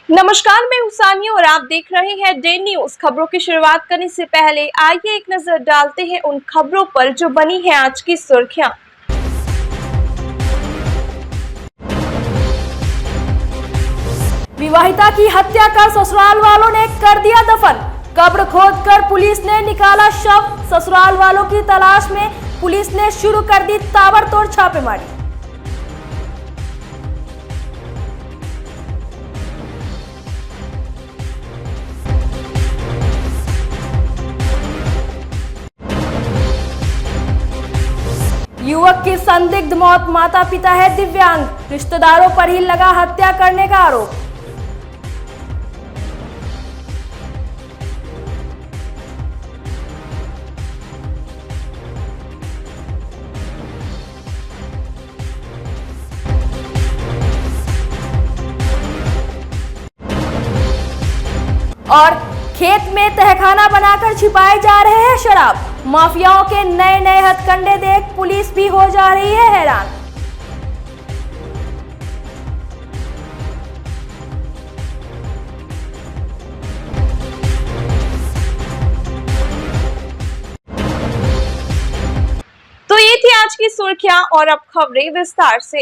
नमस्कार, मैं हुसानी और आप देख रहे हैं डे न्यूज। खबरों की शुरुआत करने से पहले आइए एक नजर डालते हैं उन खबरों पर जो बनी है आज की सुर्खियां। विवाहिता की हत्या कर ससुराल वालों ने कर दिया दफन। कब्र खोदकर पुलिस ने निकाला शव। ससुराल वालों की तलाश में पुलिस ने शुरू कर दी ताबड़तोड़ छापेमारी। युवक की संदिग्ध मौत, माता पिता है दिव्यांग, रिश्तेदारों पर ही लगा हत्या करने का आरोप। और खेत में तहखाना बनाकर छिपाए जा रहे हैं शराब। माफियाओं के नए नए हथकंडे देख पुलिस भी हो जा रही है हैरान। तो ये थी आज की सुर्खियां और अब खबरें विस्तार से।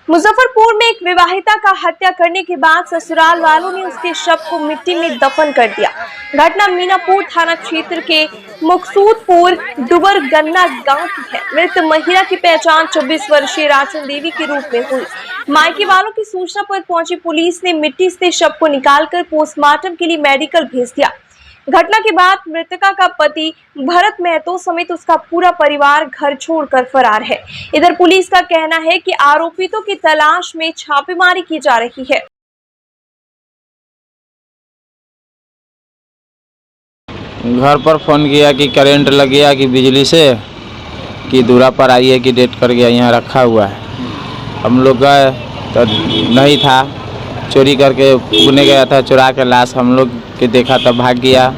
मुजफ्फरपुर में एक विवाहिता का हत्या करने के बाद ससुराल वालों ने उसके शव को मिट्टी में दफन कर दिया। घटना मीनापुर थाना क्षेत्र के मुकसूदपुर डुबर गन्ना गांव की है। मृत महिला की पहचान 24 वर्षीय राचन देवी के रूप में हुई। मायके वालों की सूचना पर पहुंची पुलिस ने मिट्टी से शव को निकालकर पोस्टमार्टम के लिए मेडिकल भेज दिया। घटना के बाद मृतका का पति भरत महतो समेत उसका पूरा परिवार घर छोड़कर फरार है। इधर पुलिस का कहना है कि आरोपितों की तलाश में छापेमारी की जा रही है। घर पर फोन किया कि करंट लग गया कि बिजली से कि दूरा पर आइए कि डेट कर गया, यहाँ रखा हुआ है। हम लोग गए तो नहीं था, चोरी करके पुणे गया था, चुरा के लाश हम लोग के देखा तब भाग गया।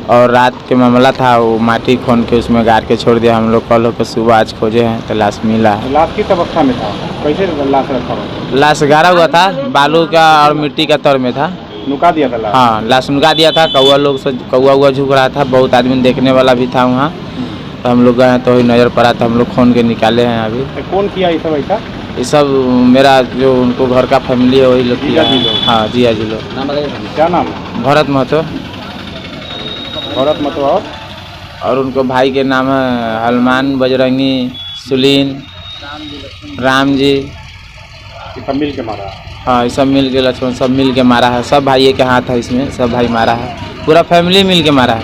और रात के मामला था, वो माटी खोन के उसमें गाड़ के छोड़ दिया। हम लोग कल होकर सुबह आज खोजे हैं तो लाश मिला है। लाश किस अवस्था में था? कैसे लाश रखा हुआ? लाश गाड़ा हुआ था, बालू का और मिट्टी का तर में था। नुका दिया था लाश? हाँ, लाश नुका दिया था। कौआ झुक रहा था, बहुत आदमी देखने वाला भी था वहाँ। तो हम लोग गए हैं तो वही नज़र पड़ा था, हम लोग खोन के निकाले हैं अभी। तो कौन किया ये सब ऐसा? ये सब मेरा जो उनको घर का फैमिली है वही लोग किया। हाँ, जिया जी लोग। क्या नाम है? भरत महतो। भरत महतो और उनको भाई के नाम है हनुमान, बजरंगी, सुलीन, राम जी। ये सब मिल के मारा? हाँ, ये सब मिल के, लक्ष्मण सब मिल के मारा है। सब भाई के हाथ है इसमें, सब भाई मारा है, पूरा फैमिली मिल के मारा है।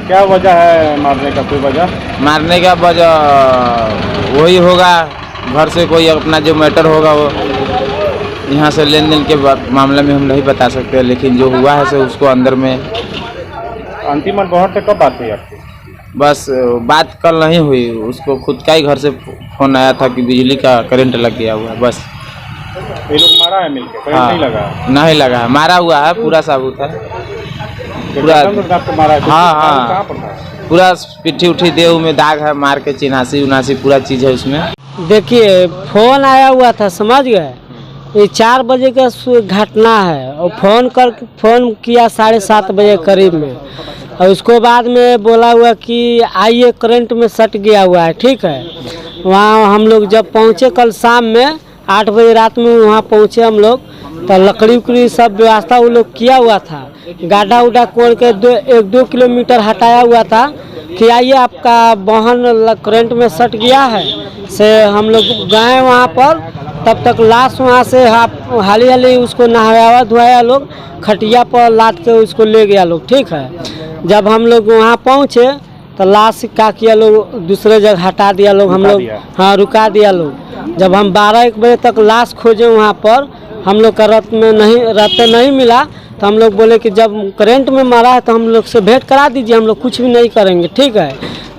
क्या वजह है मारने का? कोई वजह? मारने का वजह वही होगा, घर से कोई अपना जो मैटर होगा वो। यहाँ से लेन देन के मामले में हम नहीं बता सकते, लेकिन जो हुआ है सो उसको अंदर में। अंतिम बहर से कब बात हुई आपकी? बस बात कल नहीं हुई, उसको खुद का ही घर से फोन आया था कि बिजली का करंट लग गया हुआ है। बस ये लोग मारा है मिलके? करंट हाँ, नहीं लगा? नहीं लगा है, मारा हुआ है, पूरा साबुत है पूरा। मारा है? हाँ हाँ, कहाँ पर था? पूरा पिट्ठी उठी देह में दाग है, मार के चिन्हासी उन्हासी पूरा चीज़ है उसमें। देखिए, फोन आया हुआ था, समझ गए। ये 4 बजे का घटना है और फोन किया 7:30 बजे करीब में। और उसको बाद में बोला हुआ कि आइए करंट में सट गया हुआ है, ठीक है। वहाँ हम लोग जब पहुँचे कल शाम में 8 बजे रात में वहाँ पहुँचे हम लोग, तो लकड़ी उकड़ी सब व्यवस्था वो लोग किया हुआ था। गाढ़ा उड़ा कोड़ के 1-2 किलोमीटर हटाया हुआ था कि आइए आपका वाहन करंट में सट गया है। से हम लोग गए वहाँ पर, तब तक लाश वहाँ से हाली उसको नहाया धोया लोग, खटिया पर लाद के उसको ले गया लोग, ठीक है। जब हम लोग वहाँ पहुँचे तो लाश का किया लोग दूसरे जगह हटा दिया लोग, हम लोग हाँ रुका दिया लोग। जब हम 12-1 बजे तक लाश खोजे वहाँ पर, हम लोग का रात नहीं मिला, तो हम लोग बोले कि जब करंट में मारा है तो हम लोग से भेंट करा दीजिए, हम लोग कुछ भी नहीं करेंगे, ठीक है।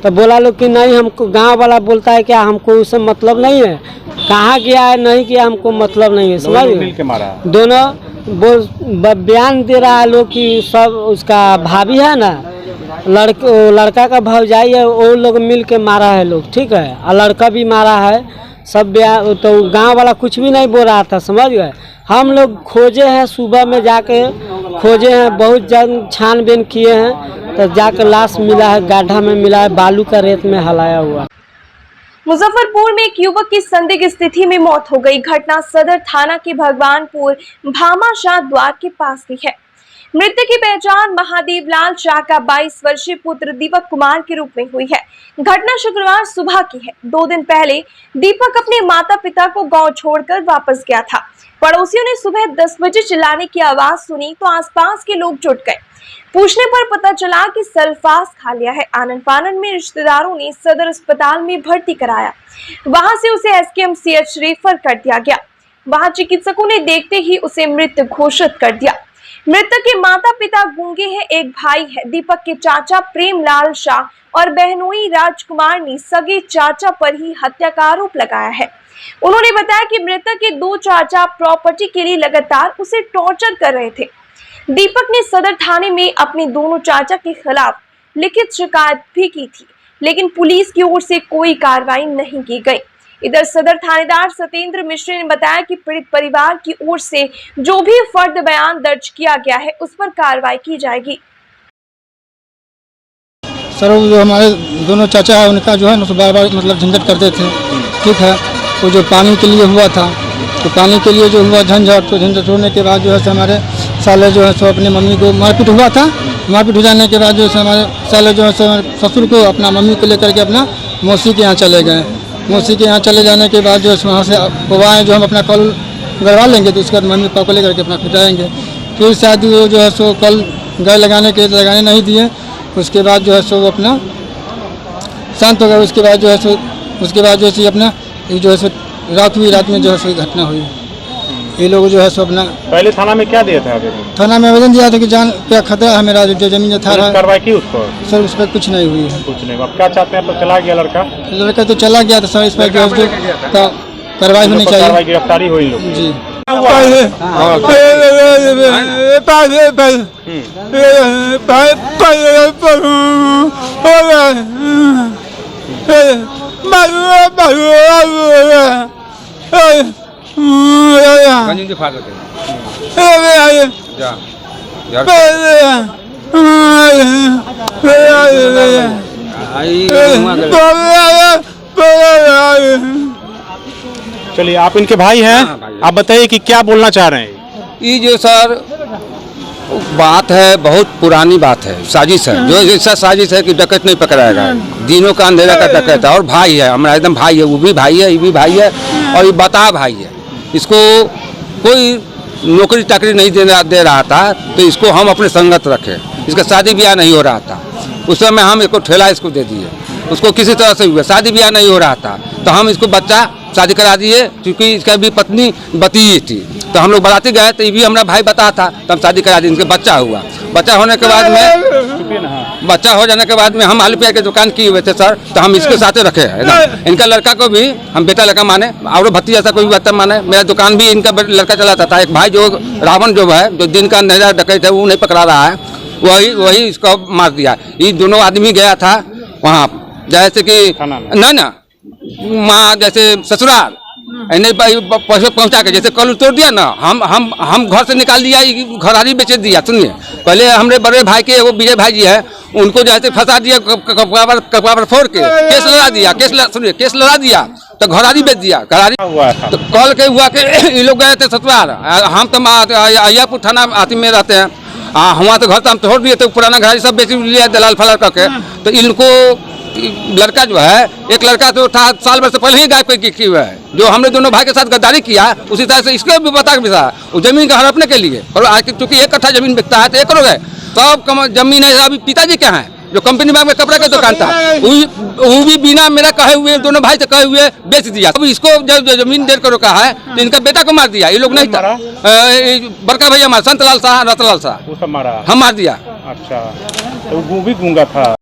तो बोला लोग कि नहीं, हमको गांव वाला बोलता है क्या, हमको उससे मतलब नहीं है, कहाँ गया है नहीं किया हमको मतलब नहीं है, समझ। दोनों बयान दे रहा है लोग कि सब उसका भाभी है ना, लड़का का भौजाई है, वो लोग मिल के मारा है लोग, ठीक है। और लड़का भी मारा है, सब तो गांव वाला कुछ भी नहीं बोल रहा था, समझ गए। हम लोग खोजे हैं, सुबह में जाके खोजे हैं, बहुत जन छानबीन किए हैं, तो जाकर लाश मिला है, गाढ़ा में मिला है, बालू का रेत में हलाया हुआ। मुजफ्फरपुर में एक युवक की संदिग्ध स्थिति में मौत हो गई। घटना सदर थाना के भगवानपुर भामाशाह द्वार के पास की है। मृतक की पहचान महादेव लाल शाह का 22 वर्षीय पुत्र दीपक कुमार के रूप में हुई है। घटना शुक्रवार सुबह की है। 2 दिन पहले दीपक अपने माता पिता को गांव छोड़कर वापस गया था। पड़ोसियों ने सुबह 10 बजे चिल्लाने की आवाज सुनी तो आसपास के लोग जुट गए। पूछने पर पता चला कि सल्फास खा लिया है। आनन फानन में रिश्तेदारों ने सदर अस्पताल में भर्ती कराया। वहां से उसे SKMCH रेफर कर दिया गया। वहां चिकित्सकों ने देखते ही उसे मृत घोषित कर दिया। मृतक के माता पिता गूंगे हैं, एक भाई है। दीपक के चाचा प्रेमलाल शाह और बहनोई राजकुमार ने सगे चाचा पर ही हत्या का आरोप लगाया है। उन्होंने बताया कि मृतक के 2 चाचा प्रॉपर्टी के लिए लगातार उसे टॉर्चर कर रहे थे। दीपक ने सदर थाने में अपने दोनों चाचा के खिलाफ लिखित शिकायत भी की थी, लेकिन पुलिस की ओर से कोई कार्रवाई नहीं की गई। इधर सदर थानेदार सत्येंद्र मिश्र ने बताया कि पीड़ित परिवार की ओर से जो भी फर्द बयान दर्ज किया गया है उस पर कार्रवाई की जाएगी। सर वो जो हमारे दोनों चाचा है उनका जो है ना बार बार मतलब झंझट करते थे, ठीक है। वो जो पानी के लिए हुआ था, तो पानी के लिए जो हुआ झंझट, तो झंझट होने के बाद जो है हमारे साले जो है सो अपने मम्मी को मारपीट हुआ था। मारपीट हो जाने के बाद जो है हमारे साले जो है ससुर को अपना मम्मी को लेकर के अपना मौसी के यहाँ चले गए। मौसी के यहाँ चले जाने के बाद जो है वहाँ से पवाएँ जो हम अपना कल गड़वा लेंगे, तो उसके बाद मम्मी पापा को लेकर के अपना पिटाएंगे। फिर शायद वो जो है सो कल गाय लगाने नहीं दिए। उसके बाद जो है सो वो अपना शांत हो गया। उसके बाद जो है सो अपना जो है सो रात में जो है सो घटना हुई। ये लोग जो है सो अपना पहले थाना में क्या दिया था? थाना में आवेदन दिया था कि जान पे खतरा है, मेरा जो जमीन था। कार्रवाई की उस पर? सर उस पर कुछ नहीं हुई है। कुछ नहीं। अब क्या चाहते हैं? तो चला गया लड़का तो चला गया था सर, इस पर जो कार्रवाई होनी चाहिए। कार्रवाई गिरफ्तारी हुई लोग जी। चलिए, आप इनके भाई हैं, आप बताइए कि क्या बोलना चाह रहे हैं? ये जो सर बात है बहुत पुरानी बात है, साजिश है। जो ऐसा साजिश है कि डकैत नहीं पकड़ाएगा, दिनों का अंधेरा का डकैत है। और भाई है हमारा, एकदम भाई है, वो भी भाई है, ये भी भाई है, और ये बता भाई है। इसको कोई नौकरी चाकरी नहीं दे रहा था, तो इसको हम अपने संगत रखे। इसका शादी ब्याह नहीं हो रहा था, उस समय हम इसको ठेला इसको दे दिए। उसको किसी तरह से हुआ, शादी ब्याह नहीं हो रहा था, तो हम इसको बच्चा शादी करा दिए। क्योंकि इसका भी पत्नी बती थी, तो हम लोग बराती गए, तो ये भी हमारा भाई बता था, तो हम शादी करा दी। इनके बच्चा हुआ। बच्चा होने के बाद में बच्चा हो जाने के बाद में हम आलू प्याज की दुकान किए हुए थे सर, तो हम इसके साथ रखे हैं। इनका लड़का को भी हम बेटा लड़का माने, और भतीजा ऐसा कोई बच्चा माने। मेरा दुकान भी इनका लड़का चलाता था। एक भाई जो रावण जो है, जो दिन का अंधेरा डकैत है, वो नहीं पकड़ा रहा है, वही इसको मार दिया। ये दोनों आदमी गया था वहाँ, जैसे कि नहीं ना माँ जैसे ससुराल नहीं पहुँचा के, जैसे कल तोड़ दिया ना, हम घर से निकाल दिया, घरारी बेच दिया। सुनिए, पहले हमारे बड़े भाई के वो विजय भाई जी है, उनको जैसे फंसा दिया, कपड़ा फोड़ के केस लड़ा दिया। केस लड़ा दिया तो घरारी बेच दिया। घरारी तो कल के हुआ के ये लोग गए थे ससुराल। हम तो अय्यापुर थाना आती में रहते हैं। वहाँ तो घर तो हम तोड़ दिए थे, पुराना घरारी सब बेच लिया दलाल फलाल करके। तो इनको लड़का जो है, एक लड़का तो था साल भर से पहले ही गायब की हुआ है, जो हमने दोनों भाई के साथ गद्दारी किया। उसी तरह से इसको भी बता के वो जमीन का हड़पने के लिए, और आज चूंकि 1 कट्ठा जमीन बिकता है तो 1 करोड़ है, सब जमीन है। अभी पिताजी क्या है, जो कंपनी में कपड़ा का दुकान था, वो भी बिना मेरा कहे हुए, दोनों भाई से कहे हुए बेच दिया। अब इसको जब जमीन 1.5 करोड़ का है, तो इनका बेटा को मार दिया। ये लोग नहीं था, बड़का भैया हमारा संतलाल शाह, रतलाल शाह, हम मार दिया। अच्छा, तो वो भी गूंगा था?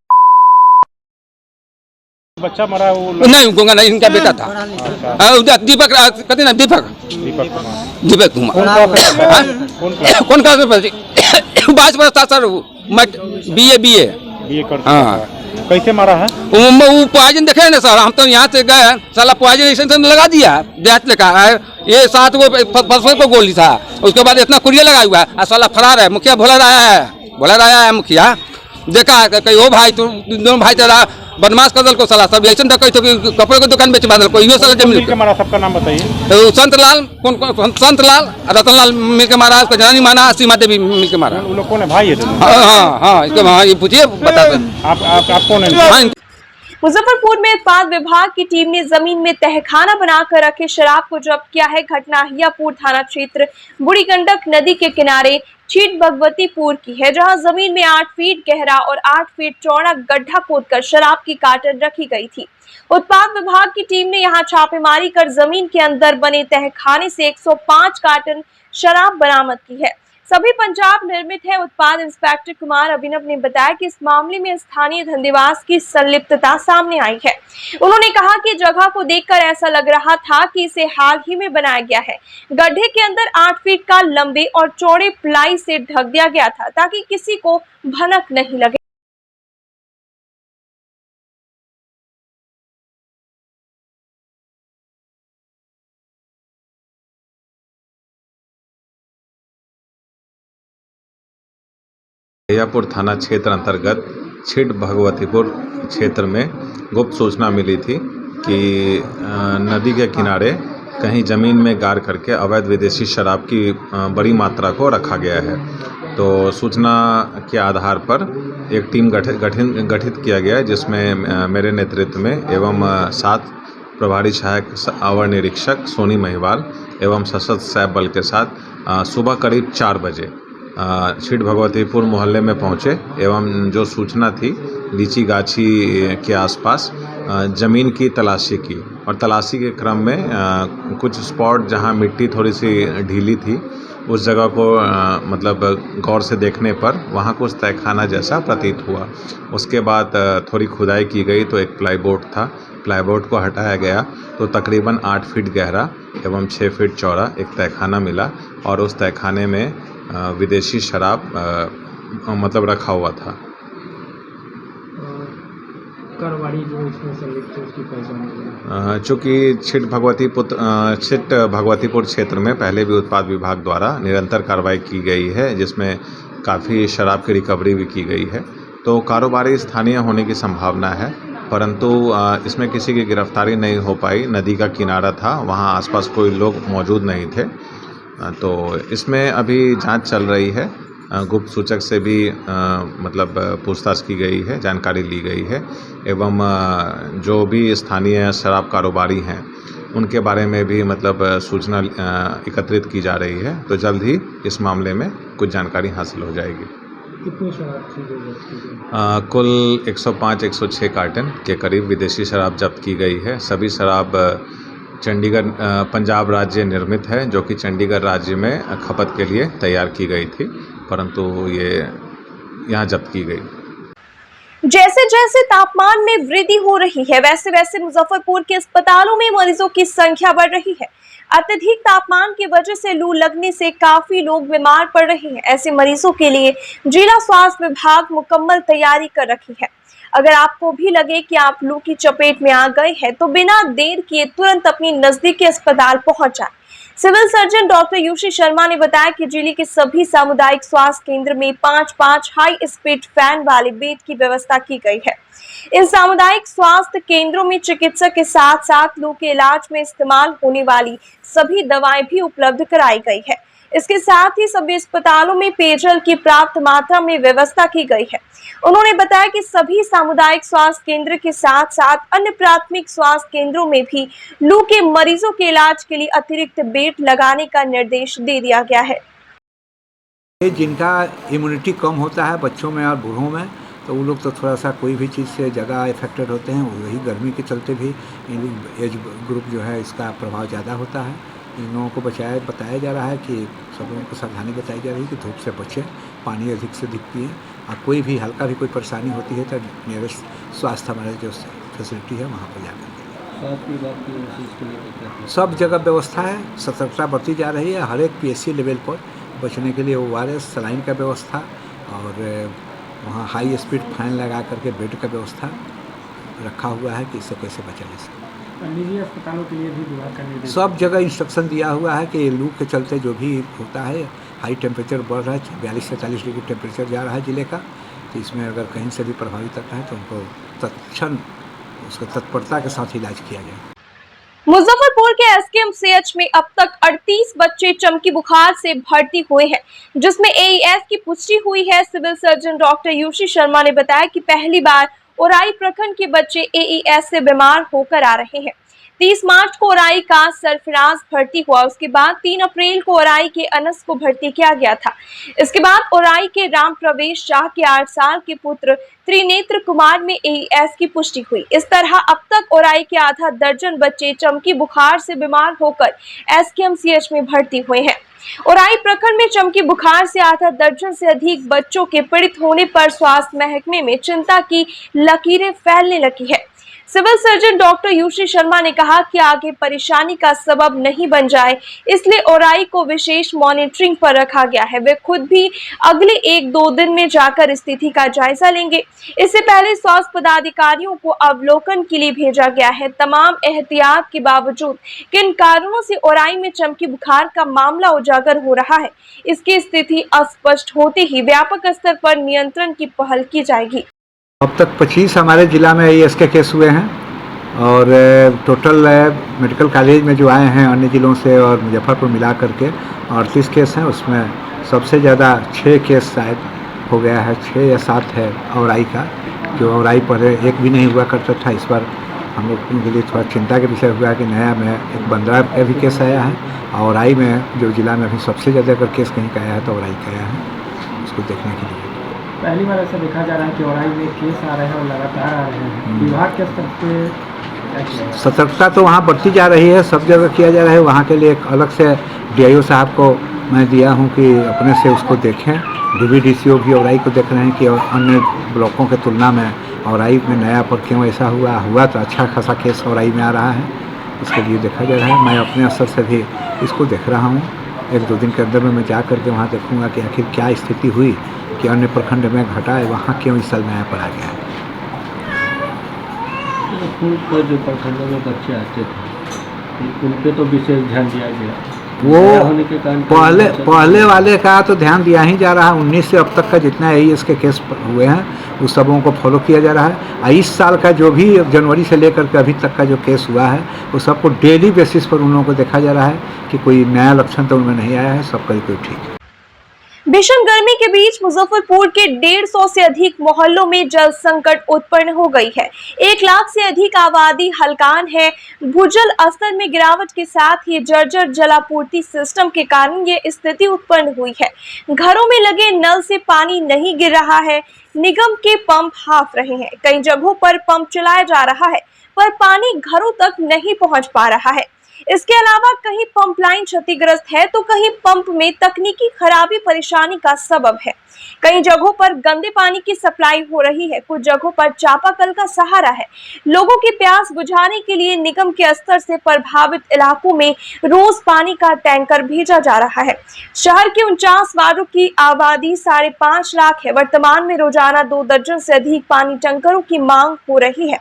बच्चा मरा वो नहीं, गूंगा नहीं, इनका बेटा था। दीपक कहते ना, दीपक कुमार। कौन क्लास में? 22 वर्ष था सर, BA हाँ। कैसे मारा है? वो पॉइजन देखे ना सर, हम तो यहाँ से गए, साला पॉइजन लगा दिया। देहात लिखा है ये 7 को परसों को गोली था, उसके बाद इतना कुरिया लगा हुआ है, साला फरार है। मुखिया भोला राया है मुखिया, देखा कहीं ओ भाई तुम दोनों भाई तेरा बदमाश कर दल को साला सब ऐसा डकैत हो कि कपड़े को दुकान बेच बांधल को, इहो साला जमीन के मारा सबका नाम बताइए। तो संतलाल संतलाल रतनलाल मिल के मारा, उसको जनानी माना, सीमा देवी मिल के मारा। वो लोग कौन है, भाई है दोनों? हाँ इसको हाँ ये पूछिए बताते हैं। आप कौन है? मुजफ्फरपुर में उत्पाद विभाग की टीम ने जमीन में तहखाना बनाकर रखे शराब को जब्त किया है। घटना हियापुर थाना क्षेत्र बूढ़ी गंडक नदी के किनारे छीट भगवतीपुर की है, जहां जमीन में 8 फीट गहरा और 8 फीट चौड़ा गड्ढा खोदकर शराब की कार्टन रखी गई थी। उत्पाद विभाग की टीम ने यहां छापेमारी कर जमीन के अंदर बने तहखाने से 105 कार्टन शराब बरामद की है। सभी पंजाब निर्मित है। उत्पाद इंस्पेक्टर कुमार अभिनव ने बताया कि इस मामले में स्थानीय धंधेबाज की संलिप्तता सामने आई है। उन्होंने कहा कि जगह को देखकर ऐसा लग रहा था कि इसे हाल ही में बनाया गया है। गड्ढे के अंदर 8 फीट का लंबे और चौड़े प्लाई से ढक दिया गया था ताकि किसी को भनक नहीं लगे। हियापुर थाना क्षेत्र अंतर्गत छिट भगवतीपुर क्षेत्र में गुप्त सूचना मिली थी कि नदी के किनारे कहीं ज़मीन में गार करके अवैध विदेशी शराब की बड़ी मात्रा को रखा गया है। तो सूचना के आधार पर एक टीम गठित किया गया है, जिसमें मेरे नेतृत्व में एवं 7 प्रभारी सहायक अवर निरीक्षक सोनी महिवाल एवं सशस्त्र सैप बल के साथ सुबह करीब 4 बजे छिट भगवतीपुर मोहल्ले में पहुंचे एवं जो सूचना थी लीची गाछी के आसपास ज़मीन की तलाशी की, और तलाशी के क्रम में कुछ स्पॉट जहां मिट्टी थोड़ी सी ढीली थी उस जगह को मतलब गौर से देखने पर वहां कुछ तहखाना जैसा प्रतीत हुआ। उसके बाद थोड़ी खुदाई की गई तो एक प्लाईबोर्ड था, प्लाईबोर्ड को हटाया गया तो तकरीबन 8 फीट गहरा एवं 6 फीट चौड़ा एक तहखाना मिला, और उस तहखाने में विदेशी शराब मतलब रखा हुआ था। चूँकि छिट भगवतीपुर क्षेत्र में पहले भी उत्पाद विभाग द्वारा निरंतर कार्रवाई की गई है, जिसमें काफ़ी शराब की रिकवरी भी की गई है। तो कारोबारी स्थानीय होने की संभावना है, परंतु इसमें किसी की गिरफ्तारी नहीं हो पाई। नदी का किनारा था, वहाँ आसपास कोई लोग मौजूद नहीं थे। तो इसमें अभी जांच चल रही है। गुप्त सूचक से भी मतलब पूछताछ की गई है, जानकारी ली गई है, एवं जो भी स्थानीय शराब कारोबारी हैं उनके बारे में भी मतलब सूचना एकत्रित की जा रही है। तो जल्द ही इस मामले में कुछ जानकारी हासिल हो जाएगी। कितनी शराब थी? कुल 105-106 कार्टन के करीब विदेशी शराब जब्त की गई है। सभी शराब चंडीगढ़ पंजाब राज्य निर्मित है, जो कि चंडीगढ़ राज्य में खपत के लिए तैयार की गई थी, परंतु ये यहाँ जब्त की गई। जैसे जैसे तापमान में वृद्धि हो रही है, वैसे वैसे मुजफ्फरपुर के अस्पतालों में मरीजों की संख्या बढ़ रही है। अत्यधिक तापमान की वजह से लू लगने से काफी लोग बीमार पड़ रहे हैं। ऐसे मरीजों के लिए जिला स्वास्थ्य विभाग मुकम्मल तैयारी कर रखी है। अगर आपको भी लगे कि आप लू की चपेट में आ गए हैं तो बिना देर किए तुरंत अपनी नजदीकी अस्पताल पहुंच जाएं। सिविल सर्जन डॉक्टर यूशी शर्मा ने बताया कि जिले के सभी सामुदायिक स्वास्थ्य केंद्र में 5-5 हाई स्पीड फैन वाले बेड की व्यवस्था की गई है। इन सामुदायिक स्वास्थ्य केंद्रों में चिकित्सक के साथ साथ लू के इलाज में इस्तेमाल होने वाली सभी दवाएं भी उपलब्ध कराई गई है। इसके साथ ही सभी अस्पतालों में पेयजल की पर्याप्त मात्रा में व्यवस्था की गई है। उन्होंने बताया कि सभी सामुदायिक स्वास्थ्य केंद्र के साथ साथ अन्य प्राथमिक स्वास्थ्य केंद्रों में भी लू के मरीजों के इलाज के लिए अतिरिक्त बेड लगाने का निर्देश दे दिया गया है। जिनका इम्यूनिटी कम होता है बच्चों में और बूढ़ों में, तो वो लोग तो थोड़ा सा कोई भी चीज़ से ज़्यादा इफेक्टेड होते हैं। वही गर्मी के चलते भी एज ग्रुप जो है इसका प्रभाव ज़्यादा होता है। इन लोगों को बताया जा रहा है कि सब लोगों को सावधानी बताई जा रही है कि धूप से बचें, पानी अधिक से अधिक पिएँ, और कोई भी हल्का भी कोई परेशानी होती है तो नियरेस्ट स्वास्थ्य हमारे जो फैसिलिटी है वहाँ पर जाकर सब जगह व्यवस्था है। सतर्कता बरती जा रही है। हर एक PSC लेवल पर बचने के लिए ORS सलाइन का व्यवस्था, और वहाँ हाई स्पीड फैन लगा करके बेड का व्यवस्था रखा हुआ है कि इससे कैसे बचा जा सके। निजी अस्पतालों के लिए भी विभाग का निर्देश सब जगह इंस्ट्रक्शन दिया हुआ है कि लू के चलते जो भी होता है, हाई टेम्परेचर बढ़ रहा है, 42 से 40 डिग्री टेम्परेचर जा रहा है जिले का, तो इसमें अगर कहीं से भी प्रभावित होता है तो उनको तत्क्षण उसको तत्परता के साथ इलाज किया जाए। मुजफ्फरपुर के एसकेएमसीएच में अब तक 38 बच्चे चमकी बुखार से भर्ती हुए हैं, जिसमें एईएस की पुष्टि हुई है। सिविल सर्जन डॉक्टर यूशी शर्मा ने बताया कि पहली बार ओराई प्रखंड के बच्चे एईएस से बीमार होकर आ रहे हैं। 30 मार्च को ओराई का सरफराज भर्ती हुआ, उसके बाद 3 अप्रैल को ओराई के अनस को भर्ती किया गया था। इसके बाद ओराई के राम प्रवेश शाह के 8 साल के पुत्र त्रिनेत्र कुमार में एईएस की पुष्टि हुई। इस तरह अब तक ओराई के आधा दर्जन बच्चे चमकी बुखार से बीमार होकर एसकेएमसीएच में भर्ती हुए हैं। ओराई प्रखंड में चमकी बुखार से आधा दर्जन से अधिक बच्चों के पीड़ित होने पर स्वास्थ्य महकमे में चिंता की लकीरें फैलने लगी है। सिविल सर्जन डॉक्टर यूशी शर्मा ने कहा कि आगे परेशानी का सबब नहीं बन जाए, इसलिए ओराई को विशेष मॉनिटरिंग पर रखा गया है। वे खुद भी अगले 1-2 दिन में जाकर स्थिति का जायजा लेंगे। इससे पहले स्वास्थ्य पदाधिकारियों को अवलोकन के लिए भेजा गया है। तमाम एहतियात के बावजूद किन कारणों से ओराई में चमकी बुखार का मामला उजागर हो रहा है, इसकी स्थिति अस्पष्ट होते ही व्यापक स्तर पर नियंत्रण की पहल की जाएगी। अब तक 25 हमारे जिला में एईएस के केस हुए हैं और टोटल मेडिकल कॉलेज में जो आए हैं अन्य ज़िलों से और मुजफ्फरपुर मिला करके 38 केस हैं। उसमें सबसे ज़्यादा 6 केस शायद हो गया है, 6 या 7 है औराई का, जो औराई पहले एक भी नहीं हुआ करता था। इस बार हम लोग के लिए थोड़ा चिंता के विषय हुआ कि नया में एक बंदरा का भी केस आया है। औराई में जो जिला में अभी सबसे ज़्यादा अगर केस कहीं का आया है तो औराई का आया है, उसको देखने के लिए। पहली बार ऐसा देखा जा रहा है कि ओराई में केस आ रहे हैं और लगातार आ रहे हैं। विभाग के स्तर पे सतर्कता तो वहाँ बढ़ती जा रही है, सब जगह किया जा रहा है। वहाँ के लिए एक अलग से डीआईओ साहब को मैं दिया हूँ कि अपने से उसको देखें। डीवीडीसीओ भी औराई को देख रहे हैं कि अन्य ब्लॉकों के तुलना में औराई में नया पर क्यों ऐसा हुआ तो अच्छा खासा केस औराई में आ रहा है, इसके लिए देखा जा रहा है। मैं अपने असर से भी इसको देख रहा हूँ। 1-2 दिन के अंदर में मैं जा करके वहाँ देखूँगा कि आखिर क्या स्थिति हुई कि अन्य प्रखंड में घटा है, वहाँ क्यों इस साल नया पर आ गया है। जो प्रखंडों में बच्चे आते थे उन पे तो विशेष ध्यान दिया गया। वो पहले वाले का तो ध्यान दिया ही जा रहा है। 19 से अब तक का जितना एईएस के केस हुए हैं उस सबों को फॉलो किया जा रहा है। इस साल का जो भी जनवरी से लेकर के अभी तक का जो केस हुआ है वो सबको डेली बेसिस पर उन लोगों को देखा जा रहा है कि कोई नया लक्षण तो उनमें नहीं आया है, सबका कोई ठीक है। भीषण गर्मी के बीच मुजफ्फरपुर के 150 से अधिक मोहल्लों में जल संकट उत्पन्न हो गई है। 1 लाख से अधिक आबादी हलकान है। भूजल स्तर में गिरावट के साथ ही जर्जर जलापूर्ति सिस्टम के कारण ये स्थिति उत्पन्न हुई है। घरों में लगे नल से पानी नहीं गिर रहा है। निगम के पंप हाफ रहे हैं। कई जगहों पर पंप चलाया जा रहा है पर पानी घरों तक नहीं पहुंच पा रहा है। इसके अलावा कहीं पंप लाइन क्षतिग्रस्त है तो कहीं पंप में तकनीकी खराबी परेशानी का सबब है। कई जगहों पर गंदे पानी की सप्लाई हो रही है, कुछ जगहों पर चापाकल का सहारा है। लोगों की प्यास बुझाने के लिए निगम के स्तर से प्रभावित इलाकों में रोज पानी का टैंकर भेजा जा रहा है। शहर के 49 वार्डों की आबादी 5.5 लाख है। वर्तमान में रोजाना 2 दर्जन से अधिक पानी टैंकरों की मांग हो रही है,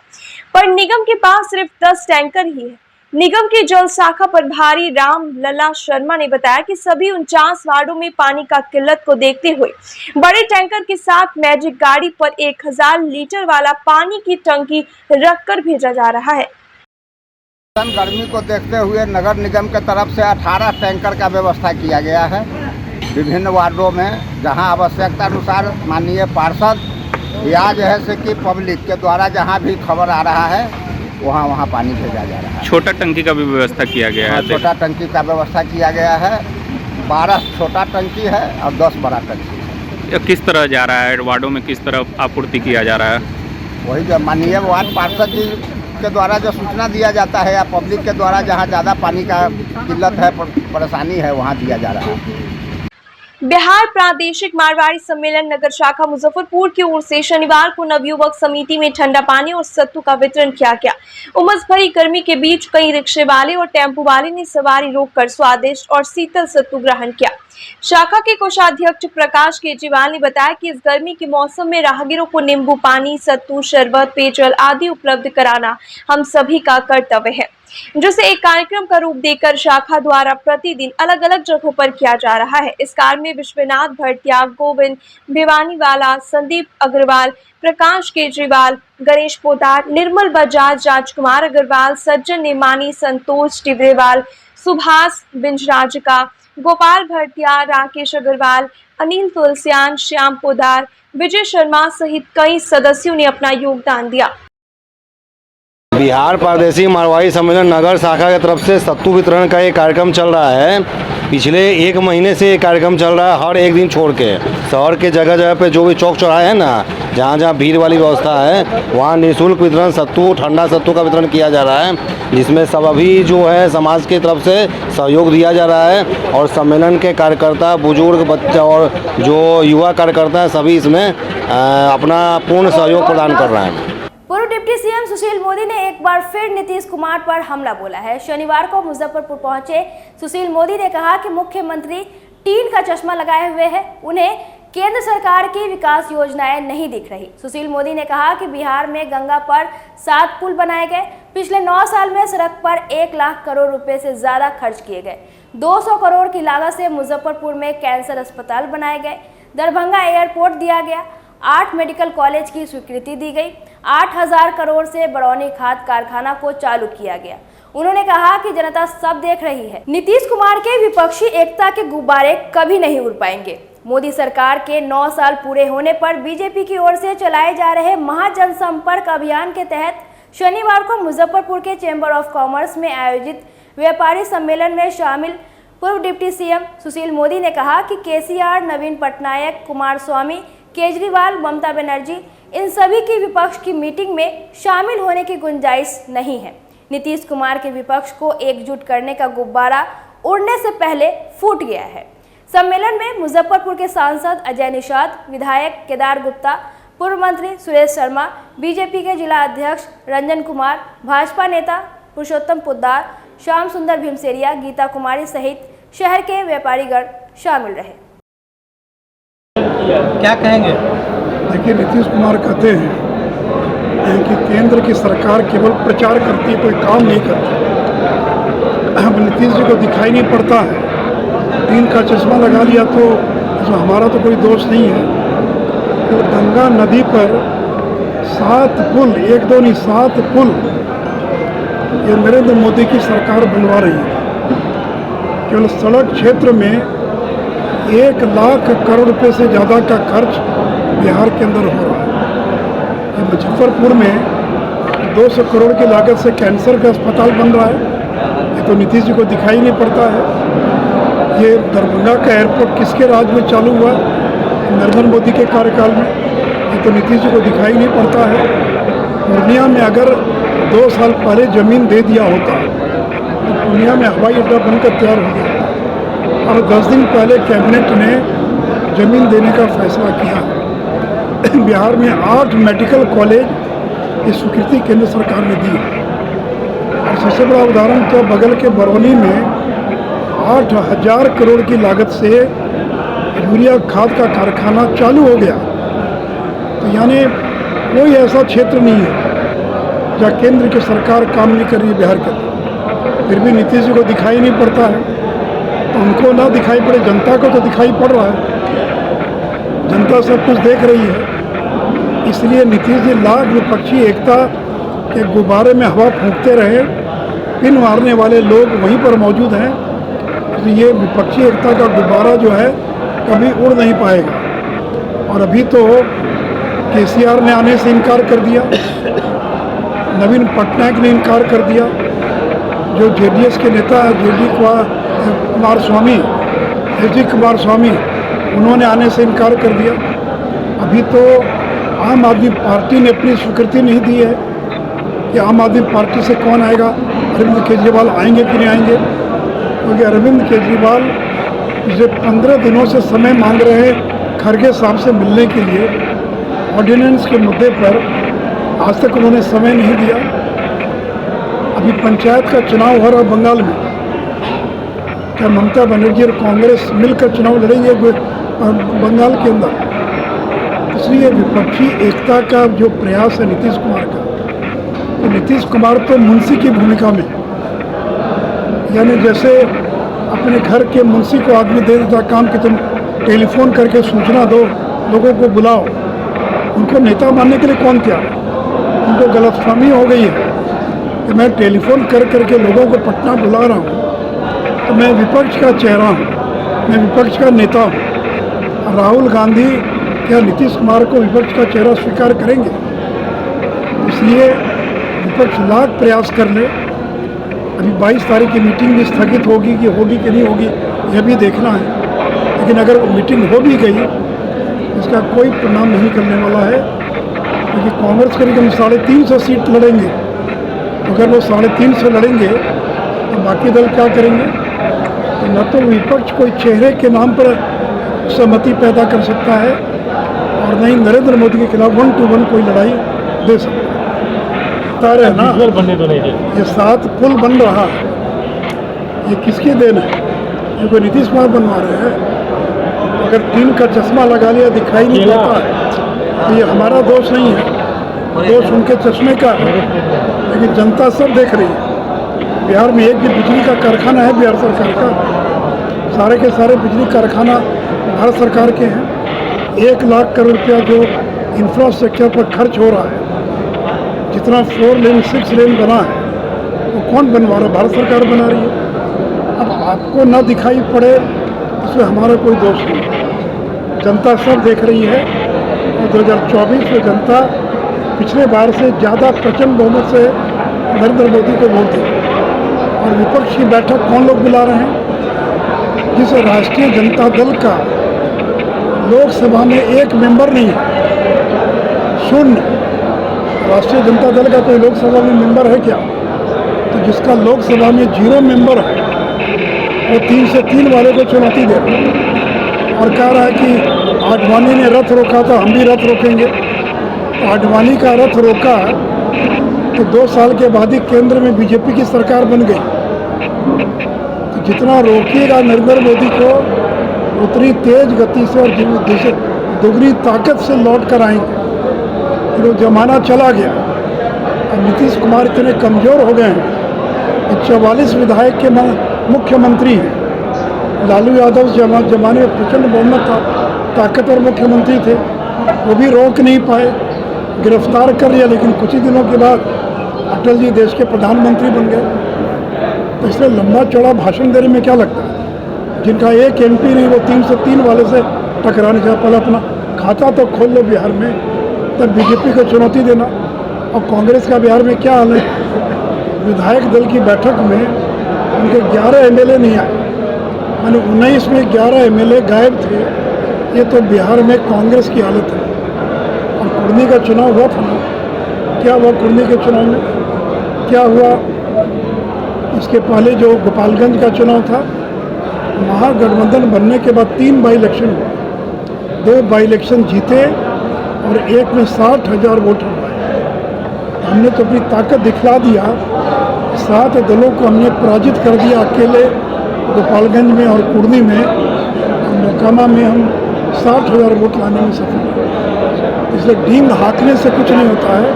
पर निगम के पास सिर्फ 10 टैंकर ही है। निगम के जल शाखा प्रभारी राम लला शर्मा ने बताया कि सभी 49 वार्डों में पानी का किल्लत को देखते हुए बड़े टैंकर के साथ मैजिक गाड़ी पर 1000 लीटर वाला पानी की टंकी रखकर भेजा जा रहा है। गर्मी को देखते हुए नगर निगम के तरफ से 18 टैंकर का व्यवस्था किया गया है विभिन्न वार्डों में, जहां आवश्यकता अनुसार माननीय पार्षद या जैसे कि पब्लिक के द्वारा जहां भी खबर आ रहा है वहाँ पानी भेजा जा रहा है। छोटा टंकी का भी व्यवस्था किया गया है। छोटा टंकी का व्यवस्था किया गया है। 12 छोटा टंकी है और 10 बड़ा टंकी है। किस तरह जा रहा है वार्डों में, किस तरह आपूर्ति किया जा रहा है? वही जो माननीय वार्ड पार्षद जी के द्वारा जो सूचना दिया जाता है या पब्लिक के द्वारा जहाँ ज़्यादा पानी का किल्लत है, परेशानी है, वहाँ दिया जा रहा है। बिहार प्रादेशिक मारवाड़ी सम्मेलन नगर शाखा मुजफ्फरपुर की ओर से शनिवार को नवयुवक समिति में ठंडा पानी और सत्तू का वितरण किया गया। उमस भरी गर्मी के बीच कई रिक्शे वाले और टेम्पो वाले ने सवारी रोककर स्वादिष्ट और शीतल सत्तू ग्रहण किया। शाखा के कोषाध्यक्ष प्रकाश केजरीवाल ने बताया कि इस गर्मी के मौसम में राहगीरों को नींबू पानी, सत्तू, शरबत, पेयजल आदि उपलब्ध कराना हम सभी का कर्तव्य है, जिसे एक कार्यक्रम का रूप देकर शाखा द्वारा प्रतिदिन अलग अलग जगहों पर किया जा रहा है। इस कार्य में विश्वनाथ भड़तिया, गोविंद भिवानीवाला, संदीप अग्रवाल, प्रकाश केजरीवाल, गणेश पोदार, निर्मल बजाज, राजकुमार अग्रवाल, सज्जन नेमानी, संतोष टिब्रेवाल, सुभाष बिंजराजका, गोपाल भड़तिया, राकेश अग्रवाल, अनिल तुलसियान, श्याम पोदार, विजय शर्मा सहित कई सदस्यों ने अपना योगदान दिया। बिहार प्रादेशिक मारवाड़ी सम्मेलन नगर शाखा की तरफ से सत्तू वितरण का एक कार्यक्रम चल रहा है। पिछले 1 महीने से ये कार्यक्रम चल रहा है, हर एक दिन छोड़ के शहर के जगह जगह पे जो भी चौक चौराहे हैं ना, जहाँ जहाँ भीड़ वाली व्यवस्था है, वहाँ निःशुल्क वितरण सत्तू, ठंडा सत्तू का वितरण किया जा रहा है, जिसमें सब अभी जो है समाज की तरफ से सहयोग दिया जा रहा है और सम्मेलन के कार्यकर्ता, बुजुर्ग, बच्चा और जो युवा कार्यकर्ता हैं सभी इसमें अपना पूर्ण सहयोग प्रदान कर रहे हैं। पूर्व डिप्टी सीएम सुशील मोदी ने एक बार फिर नीतीश कुमार पर हमला बोला है। शनिवार को मुजफ्फरपुर पहुंचे सुशील मोदी ने कहा कि मुख्यमंत्री टीन का चश्मा लगाए हुए हैं, उन्हें केंद्र सरकार की विकास योजनाएं नहीं दिख रही। सुशील मोदी ने कहा कि बिहार में गंगा पर 7 पुल बनाए गए, पिछले 9 साल में सड़क पर 1 लाख करोड़ रुपए से ज्यादा खर्च किए गए, 200 करोड़ की लागत से मुजफ्फरपुर में कैंसर अस्पताल बनाए गए, दरभंगा एयरपोर्ट दिया गया, 8 मेडिकल कॉलेज की स्वीकृति दी गई, 8000 करोड़ से बरौनी खाद कारखाना को चालू किया गया। उन्होंने कहा कि जनता सब देख रही है, नीतीश कुमार के विपक्षी एकता के गुब्बारे कभी नहीं उड़ पाएंगे। मोदी सरकार के 9 साल पूरे होने पर बीजेपी की ओर से चलाए जा रहे महाजनसंपर्क अभियान के तहत शनिवार को मुजफ्फरपुर के चैम्बर ऑफ कॉमर्स में आयोजित व्यापारी सम्मेलन में शामिल पूर्व डिप्टी सीएम सुशील मोदी ने कहा कि केसीआर, नवीन पटनायक, कुमारस्वामी, केजरीवाल, ममता बनर्जी, इन सभी की विपक्ष की मीटिंग में शामिल होने की गुंजाइश नहीं है। नीतीश कुमार के विपक्ष को एकजुट करने का गुब्बारा उड़ने से पहले फूट गया है। सम्मेलन में मुजफ्फरपुर के सांसद अजय निषाद, विधायक केदार गुप्ता, पूर्व मंत्री सुरेश शर्मा, बीजेपी के जिला अध्यक्ष रंजन कुमार, भाजपा नेता पुरुषोत्तम पोद्दार, श्याम सुंदर भीमसेरिया, गीता कुमारी सहित शहर के व्यापारीगण शामिल रहे। क्या कहेंगे? देखिए, नीतीश कुमार कहते हैं कि केंद्र की सरकार केवल प्रचार करती है, कोई काम नहीं करती। अब नीतीश जी को दिखाई नहीं पड़ता है, टीन का चश्मा लगा लिया तो इसमें हमारा तो कोई दोष नहीं है। तो गंगा नदी पर 7 पुल, 1-2 नहीं 7 पुल ये नरेंद्र मोदी की सरकार बनवा रही है। केवल सड़क क्षेत्र में 1 लाख करोड़ रुपए से ज़्यादा का खर्च बिहार के अंदर हो रहा है। मुजफ्फरपुर में 200 करोड़ की लागत से कैंसर का अस्पताल बन रहा है, ये तो नीतीश जी को दिखाई नहीं पड़ता है। ये दरभंगा का एयरपोर्ट किसके राज में चालू हुआ? नरेंद्र मोदी के कार्यकाल में, ये तो नीतीश जी को दिखाई नहीं पड़ता है। पूर्णिया में अगर 2 साल पहले ज़मीन दे दिया होता तो पूर्णिया में हवाई अड्डा बनकर तैयार हो गया, और 10 दिन पहले कैबिनेट ने ज़मीन देने का फैसला किया। बिहार में 8 मेडिकल कॉलेज की स्वीकृति केंद्र सरकार ने दी। और सबसे बड़ा उदाहरण तो बगल के बरौनी में 8000 करोड़ की लागत से यूरिया खाद का कारखाना चालू हो गया। तो यानी कोई ऐसा क्षेत्र नहीं है जहाँ केंद्र की सरकार काम नहीं कर रही है बिहार के अंदर, फिर भी नीतीश जी को दिखाई नहीं पड़ता है। तो उनको ना दिखाई पड़े, जनता को तो दिखाई पड़ रहा है, जनता सब कुछ देख रही है। इसलिए नीतीश जी लाख विपक्षी एकता के गुब्बारे में हवा फूंकते रहे, पिन मारने वाले लोग वहीं पर मौजूद हैं। तो ये विपक्षी एकता का गुब्बारा जो है कभी उड़ नहीं पाएगा। और अभी तो केसीआर ने आने से इनकार कर दिया, नवीन पटनायक ने इनकार कर दिया, जो जेडीएस के नेता कुमारस्वामी उन्होंने आने से इनकार कर दिया। अभी तो आम आदमी पार्टी ने अपनी स्वीकृति नहीं दी है कि आम आदमी पार्टी से कौन आएगा, अरविंद केजरीवाल आएंगे कि नहीं आएंगे, क्योंकि अरविंद केजरीवाल पिछले 15 दिनों से समय मांग रहे हैं खड़गे साहब से मिलने के लिए। ऑर्डिनेंस के मुद्दे पर आज तक उन्होंने समय नहीं दिया। अभी पंचायत का चुनाव हो रहा बंगाल में, क्या ममता बनर्जी और कांग्रेस मिलकर चुनाव लड़ेंगे बंगाल के अंदर? इसलिए विपक्षी एकता का जो प्रयास है नीतीश कुमार का, तो नीतीश कुमार तो मुंशी की भूमिका में, यानी जैसे अपने घर के मुंशी को आदमी दे देता काम कि तुम टेलीफोन करके सूचना दो, लोगों को बुलाओ। उनको नेता मानने के लिए कौन तैयार है? उनको गलतफहमी हो गई है कि मैं टेलीफोन कर करके लोगों को पटना बुला रहा हूँ तो मैं विपक्ष का चेहरा हूँ, मैं विपक्ष का नेता हूँ। राहुल गांधी क्या नीतीश कुमार को विपक्ष का चेहरा स्वीकार करेंगे? इसलिए विपक्ष लाख प्रयास कर ले। अभी 22 तारीख की मीटिंग भी स्थगित होगी कि नहीं होगी यह भी देखना है, लेकिन अगर मीटिंग हो भी गई इसका कोई परिणाम नहीं करने वाला है, क्योंकि कांग्रेस करीब 350 सीट लड़ेंगे। तो अगर वो 350 लड़ेंगे तो बाकी दल क्या करेंगे? तो न तो विपक्ष कोई चेहरे के नाम पर सहमति पैदा कर सकता है और न ही नरेंद्र मोदी के खिलाफ 1 to 1 कोई लड़ाई दे सकता है। बता रहे ना, ये 7 पुल बन रहा है, ये किसकी देन है? ये कोई नीतीश कुमार बनवा रहे हैं? अगर 3 का चश्मा लगा लिया दिखाई नहीं देता है तो ये हमारा दोष नहीं है, दोष उनके चश्मे का है। लेकिन जनता सब देख रही है। बिहार में एक भी बिजली का कारखाना है बिहार सरकार का? सारे के सारे बिजली कारखाना भारत सरकार के हैं। 1 लाख करोड़ रुपया जो इंफ्रास्ट्रक्चर पर खर्च हो रहा है, जितना 4 लेन 6 लेन बना है वो कौन बनवा रहा है? भारत सरकार बना रही है। अब आपको ना दिखाई पड़े इसमें हमारा कोई दोष नहीं। जनता सब देख रही है और 2024 में जनता पिछले बार से ज़्यादा प्रचंड बहुमत से नरेंद्र मोदी को वोट दी। और विपक्ष की बैठक कौन लोग बुला रहे हैं? जिस राष्ट्रीय जनता दल का लोकसभा में 1 मेंबर नहीं है, शून्य। राष्ट्रीय जनता दल का कोई लोकसभा में मेंबर है क्या? तो जिसका लोकसभा में 0 मेंबर है वो 3 से 3 वाले को चुनौती दे रहा है और कह रहा है कि आडवाणी ने रथ रोका तो हम भी रथ रोकेंगे। तो आडवाणी का रथ रोका तो 2 साल के बाद ही केंद्र में बीजेपी की सरकार बन गई। तो जितना रोकिएगा नरेंद्र मोदी को उतनी तेज गति से और दुगनी ताकत से लौट कर आएंगे। वो जमाना चला गया। अब नीतीश कुमार इतने कमज़ोर हो गए हैं कि 44 विधायक के मुख्यमंत्री हैं। लालू यादव जमाने में प्रचंड बहुमत था, ताकतवर मुख्यमंत्री थे, वो भी रोक नहीं पाए, गिरफ्तार कर लिया। लेकिन कुछ ही दिनों के बाद अटल जी देश के प्रधानमंत्री बन गए। तो इसलिए लंबा चौड़ा भाषण देने में क्या लगता है? जिनका एक MP नहीं वो 3 से 3 वाले से टकराने से पहले अपना खाता तो खोल लो बिहार में, तब बीजेपी को चुनौती देना। और कांग्रेस का बिहार में क्या हाल है? विधायक दल की बैठक में उनके 11 MLA नहीं आए, मैंने 19 में 11 MLA गायब थे। ये तो बिहार में कांग्रेस की हालत है। और कुर्नी का चुनाव हुआ था ना, क्या हुआ कुर्नी के चुनाव में? क्या हुआ? इसके पहले जो गोपालगंज का चुनाव था, महागठबंधन बनने के बाद 3 बाई इलेक्शन हुआ, 2 बाई इलेक्शन जीते और एक में 60,000 वोट हरवाए। हमने तो अपनी ताकत दिखला दिया, 7 दलों को हमने पराजित कर दिया अकेले गोपालगंज में और कुर्नी में। और मोकामा में हम 60,000 वोट लाने में सफल हुए। इसलिए ढींग हाँकने से कुछ नहीं होता है,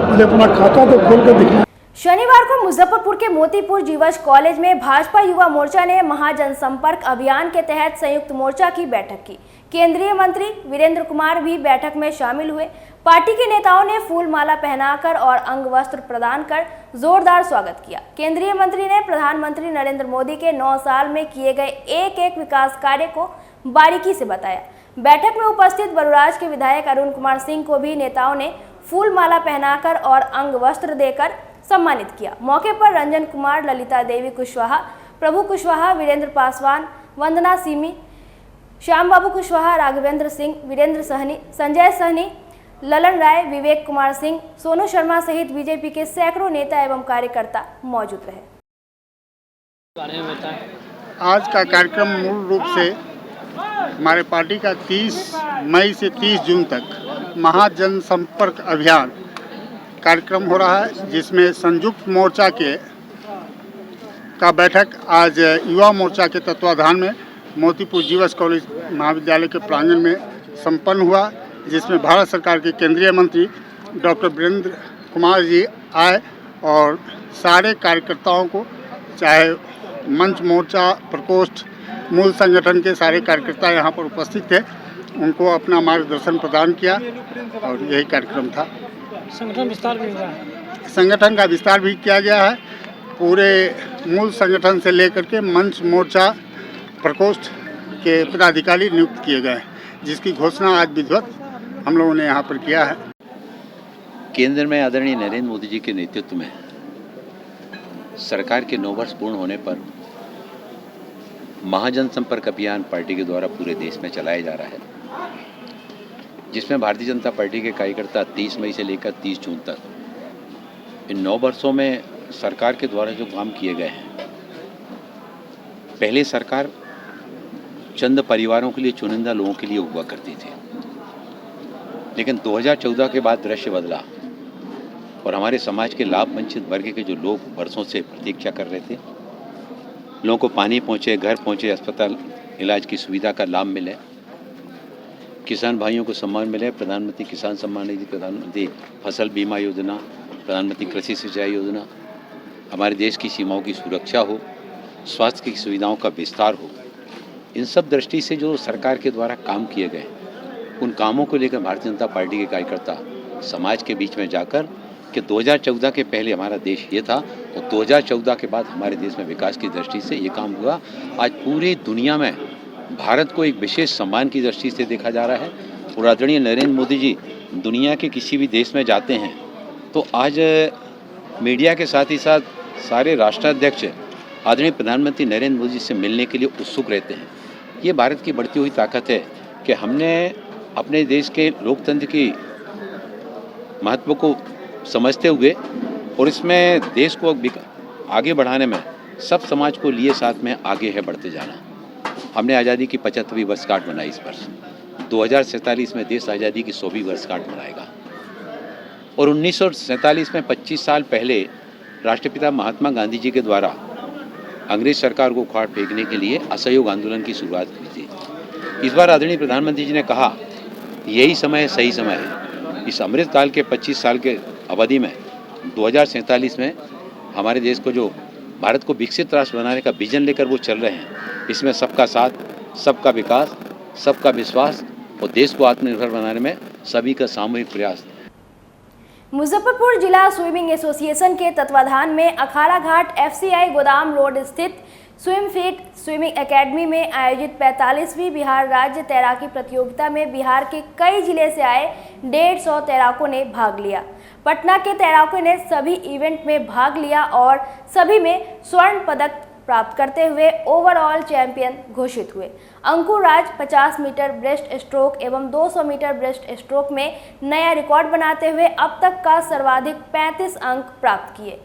पहले अपना खाता तो खोल कर दिखना। शनिवार को मुजफ्फरपुर के मोतीपुर जीवछ कॉलेज में भाजपा युवा मोर्चा ने महाजनसंपर्क अभियान के तहत संयुक्त मोर्चा की बैठक की। केंद्रीय मंत्री वीरेंद्र कुमार भी बैठक में शामिल हुए। पार्टी के नेताओं ने फूल माला पहनाकर और अंग वस्त्र प्रदान कर जोरदार स्वागत किया। केंद्रीय मंत्री ने प्रधानमंत्री नरेंद्र मोदी के 9 साल में किए गए एक विकास कार्य को बारीकी से बताया। बैठक में उपस्थित बरुराज के विधायक अरुण कुमार सिंह को भी नेताओं ने फूल माला पहनाकर और अंग वस्त्र देकर सम्मानित किया। मौके पर रंजन कुमार, ललिता देवी कुशवाहा, प्रभु कुशवाहा, वीरेंद्र पासवान, वंदना सिमी, श्याम बाबू कुशवाहा, राघवेंद्र सिंह, वीरेंद्र सहनी, संजय सहनी, ललन राय, विवेक कुमार सिंह, सोनू शर्मा सहित बीजेपी के सैकड़ों नेता एवं कार्यकर्ता मौजूद रहे। आज का कार्यक्रम मूल रूप से हमारे पार्टी का 30 मई से 30 जून तक महाजनसंपर्क अभियान कार्यक्रम हो रहा है, जिसमें संयुक्त मोर्चा के का बैठक आज युवा मोर्चा के तत्वाधान में मोतीपुर जीवस कॉलेज महाविद्यालय के प्रांगण में संपन्न हुआ, जिसमें भारत सरकार के केंद्रीय मंत्री डॉक्टर वीरेंद्र कुमार जी आए और सारे कार्यकर्ताओं को, चाहे मंच मोर्चा प्रकोष्ठ मूल संगठन के सारे कार्यकर्ता यहाँ पर उपस्थित थे, उनको अपना मार्गदर्शन प्रदान किया और यही कार्यक्रम था। संगठन का विस्तार भी किया गया है। पूरे मूल संगठन से लेकर के मंच मोर्चा प्रकोष्ठ के पदाधिकारी नियुक्त किए गए, जिसकी घोषणा आज विधिवत हम लोगों ने यहाँ पर किया है। केंद्र में आदरणीय नरेंद्र मोदी जी के नेतृत्व में सरकार के 9 वर्ष पूर्ण होने पर महाजन संपर्क अभियान पार्टी के द्वारा पूरे देश में चलाया जा रहा है, जिसमें भारतीय जनता पार्टी के कार्यकर्ता 30 मई से लेकर 30 जून तक इन 9 वर्षों में सरकार के द्वारा जो काम किए गए हैं, पहले सरकार चंद परिवारों के लिए, चुनिंदा लोगों के लिए हुआ करती थी, लेकिन 2014 के बाद दृश्य बदला और हमारे समाज के लाभ वंचित वर्ग के जो लोग वर्षों से प्रतीक्षा कर रहे थे, लोगों को पानी पहुँचे, घर पहुँचे, अस्पताल इलाज की सुविधा का लाभ मिले, किसान भाइयों को सम्मान मिले, प्रधानमंत्री किसान सम्मान निधि, प्रधानमंत्री फसल बीमा योजना, प्रधानमंत्री कृषि सिंचाई योजना, हमारे देश की सीमाओं की सुरक्षा हो, स्वास्थ्य की सुविधाओं का विस्तार हो, इन सब दृष्टि से जो सरकार के द्वारा काम किए गए, उन कामों को लेकर भारतीय जनता पार्टी के कार्यकर्ता समाज के बीच में जाकर कि 2014 के पहले हमारा देश ये था और 2014 के बाद हमारे देश में विकास की दृष्टि से ये काम हुआ। आज पूरी दुनिया में भारत को एक विशेष सम्मान की दृष्टि से देखा जा रहा है और आदरणीय नरेंद्र मोदी जी दुनिया के किसी भी देश में जाते हैं तो आज मीडिया के साथ ही साथ सारे राष्ट्राध्यक्ष आदरणीय प्रधानमंत्री नरेंद्र मोदी से मिलने के लिए उत्सुक रहते हैं। ये भारत की बढ़ती हुई ताकत है कि हमने अपने देश के लोकतंत्र की महत्व को समझते हुए और इसमें देश को आगे बढ़ाने में सब समाज को लिए साथ में आगे है बढ़ते जाना। हमने आज़ादी की 75वीं वर्षगांठ मनाई इस वर्ष, 2047 में देश आज़ादी की 100वीं वर्षगांठ मनाएगा और 1947 में 25 साल पहले राष्ट्रपिता महात्मा गांधी जी के द्वारा अंग्रेज सरकार को उखाड़ फेंकने के लिए असहयोग आंदोलन की शुरुआत की थी। इस बार आदरणीय प्रधानमंत्री जी ने कहा यही समय है, सही समय है। इस अमृतकाल के 25 साल के अवधि में 2047 में हमारे देश को जो भारत को विकसित राष्ट्र बनाने का विजन लेकर वो चल रहे हैं, इसमें सबका साथ, सबका विकास, सबका विश्वास और देश को आत्मनिर्भर बनाने में सभी का सामूहिक प्रयास। मुजफ्फरपुर जिला स्विमिंग एसोसिएशन के तत्वाधान में अखाड़ा घाट FCI गोदाम रोड स्थित स्विम फिट स्विमिंग एकेडमी में आयोजित 45वीं बिहार राज्य तैराकी प्रतियोगिता में बिहार के कई जिले से आए 150 तैराकों ने भाग लिया। पटना के तैराकों ने सभी इवेंट में भाग लिया और सभी में स्वर्ण पदक प्राप्त करते हुए ओवरऑल चैंपियन घोषित हुए। अंकुर राज 50 मीटर ब्रेस्ट स्ट्रोक एवं 200 मीटर ब्रेस्ट स्ट्रोक में नया रिकॉर्ड बनाते हुए अब तक का सर्वाधिक 35 अंक प्राप्त किए।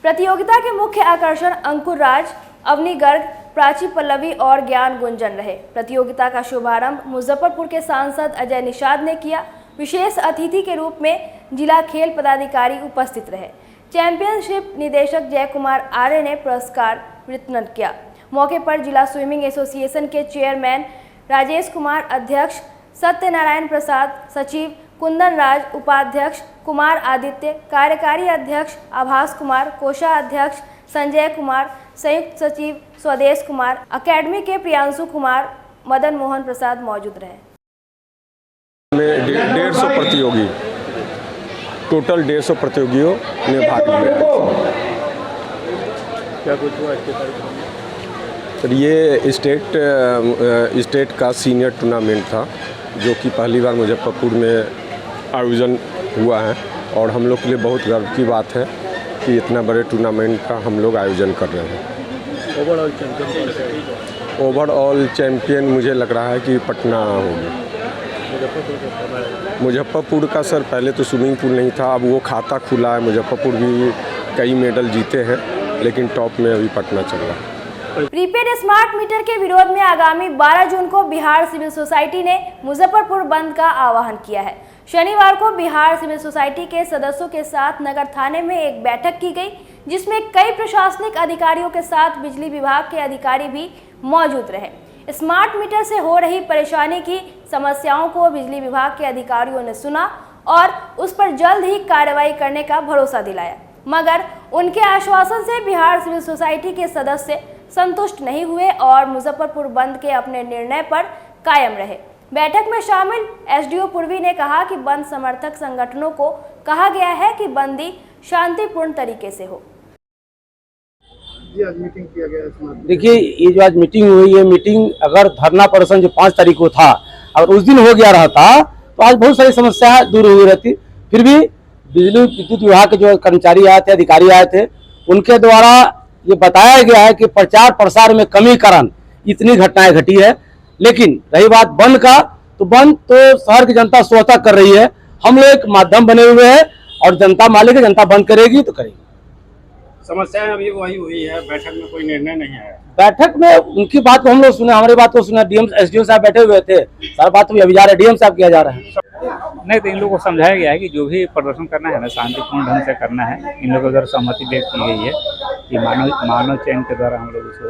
प्रतियोगिता के मुख्य आकर्षण अंकुर राज, अवनी गर्ग, प्राची पल्लवी और ज्ञान गुंजन रहे। प्रतियोगिता का शुभारंभ मुजफ्फरपुर के सांसद अजय निषाद ने किया। विशेष अतिथि के रूप में जिला खेल पदाधिकारी उपस्थित रहे। चैंपियनशिप निदेशक जय कुमार आर्य ने पुरस्कार वितरण किया। मौके पर जिला स्विमिंग एसोसिएशन के चेयरमैन राजेश कुमार, अध्यक्ष सत्यनारायण प्रसाद, सचिव कुंदन राज, उपाध्यक्ष कुमार आदित्य, कार्यकारी अध्यक्ष आभास कुमार, कोषाध्यक्ष संजय कुमार, संयुक्त सचिव स्वदेश कुमार, अकेडमी के प्रियांशु कुमार, मदन मोहन प्रसाद मौजूद रहे। 150 प्रतियोगी, टोटल 150 प्रतियोगियों ने भाग लिया। क्या कुछ हुआ इसके कार्यक्रम? ये स्टेट का सीनियर टूर्नामेंट था जो कि पहली बार मुजफ्फरपुर में आयोजन हुआ है और हम लोग के लिए बहुत गर्व की बात है कि इतना बड़े टूर्नामेंट का हम लोग आयोजन कर रहे हैं। ओवरऑल चैंपियन मुझे लग रहा है कि पटना होगी। मुजफ्फरपुर का सर पहले तो स्विमिंग पूल नहीं था, अब वो खाता खुला है। मुजफ्फरपुर भी कई मेडल जीते हैं लेकिन टॉप में अभी पटना चल रहा है। प्रीपेड स्मार्ट मीटर के विरोध में आगामी 12 जून को बिहार सिविल सोसाइटी ने मुजफ्फरपुर बंद का आह्वान किया है। शनिवार को बिहार सिविल सोसाइटी के सदस्यों के साथ नगर थाने में एक बैठक की गई, जिसमें कई प्रशासनिक अधिकारियों के साथ बिजली विभाग के अधिकारी भी मौजूद रहे। स्मार्ट मीटर से हो रही परेशानी की समस्याओं को बिजली विभाग के अधिकारियों ने सुना और उस पर जल्द ही कार्रवाई करने का भरोसा दिलाया, मगर उनके आश्वासन से बिहार सिविल सोसाइटी के सदस्य संतुष्ट नहीं हुए और मुजफ्फरपुर बंद के अपने निर्णय पर कायम रहे। बैठक में शामिल एसडीओ पूर्वी ने कहा कि बंद समर्थक संगठनों को कहा गया है कि बंदी शांतिपूर्ण तरीके से हो। देखिए, ये जो आज मीटिंग हुई है, मीटिंग अगर धरना प्रदर्शन जो 5 तारीख को था अगर उस दिन हो गया रहता तो आज बहुत सारी समस्या दूर हुई रहती। फिर भी बिजली विद्युत विभाग के जो कर्मचारी आए थे, अधिकारी आए थे, उनके द्वारा ये बताया गया है कि प्रचार प्रसार में कमी कारण इतनी घटनाएं घटी है। लेकिन रही बात बंद का, तो बंद तो शहर की जनता स्वतः कर रही है। हम लोग एक माध्यम बने हुए हैं और जनता मालिक है, जनता बंद करेगी तो करेगी। समस्याएं अभी वही हुई है, बैठक में कोई निर्णय नहीं आया। बैठक में उनकी बात को हम लोग सुने, हमारी बात को सुना। डीएम एसडीओ साहब बैठे हुए थे, सारा बात अभी जा रहा है, डीएम साहब किया जा रहा है। नहीं, तो इन लोगों को समझाया गया है कि जो भी प्रदर्शन करना है ना, शांतिपूर्ण ढंग से करना है। इन लोगों द्वारा सहमति व्यक्त की गई है कि मानव चयन के द्वारा हम लोग उसको